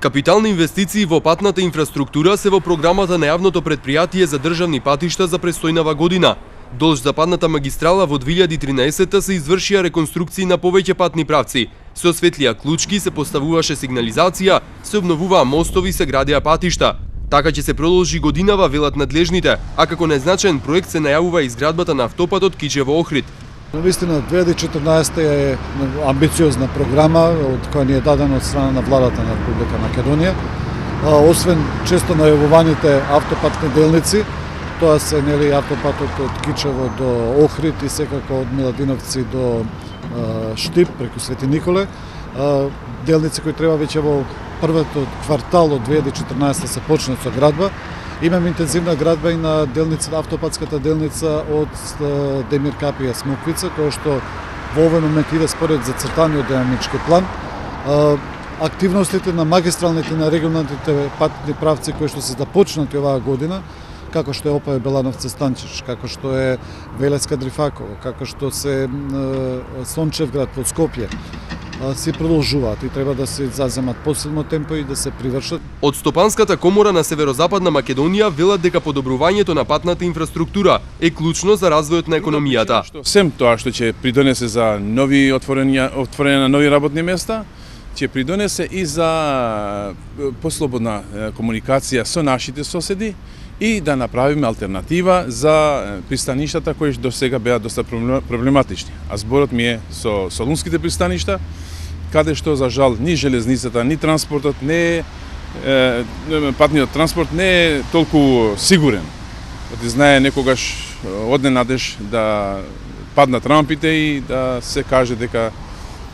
Капитални инвестиции во патната инфраструктура се во програмата на јавното претпријатие за државни патишта за престојнава година. Долж западната магистрала во 2013 се извршија реконструкции на повеќе патни правци. Се осветлија клучки, се поставуваше сигнализација, се обновуваа мостови, се градеа патишта. Така ќе се продолжи годинава, велат надлежните, а како незначаен проект се најавува изградбата на автопатот Кичево-Охрид. Навистина 2014 е амбициозна програма од која ни е дадена од страна на владата на Република Македонија. Освен често најавуваните автопатни делници, тоа се автопатот од Кичево до Охрид и секако од Миладиновци до Штип преку Свети Николе. Делници кои треба веќе во првото квартал од 2014 се почнат со градба. Имаме интензивна градба и на делница, автопатската делница од Демир Капија Смоквица, тоа што во овој момент иде според зацртаниот динамички план. Активностите на магистралните и на регионалните патни правци кои што се започнати оваа година, како што е Опај Белановци Станчиш, како што е Велеска Дрифаково, како што се Сончевград под Скопје, се продолжуваат и треба да се заземат посилно темпо и да се привршат. Од Стопанската комора на Северозападна Македонија велат дека подобрувањето на патната инфраструктура е клучно за развојот на економијата. Сем тоа што ќе придонесе за нови отворење на нови работни места, ќе придонесе и за послободна комуникација со нашите соседи и да направиме алтернатива за пристаништата кои до сега беа доста проблематични. А зборот ми е со солунските пристаништа, каде што за жал ни железницата, ни транспортот патниот транспорт не е толку сигурен. Оти знае некогаш одненадеж да паднат рампите и да се каже дека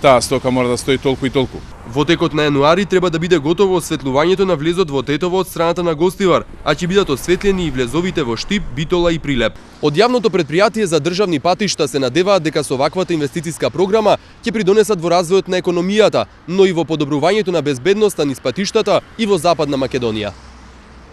таа стока мора да стои толку и толку. Во текот на јануари треба да биде готово осветлувањето на влезот во Тетово од страната на Гостивар, а ќе бидат осветлени и влезовите во Штип, Битола и Прилеп. Од јавното претпријатие за државни патишта се надеваат дека со ваквата инвестициска програма ќе придонесат во развојот на економијата, но и во подобрувањето на безбедноста низ патиштата и во Западна Македонија.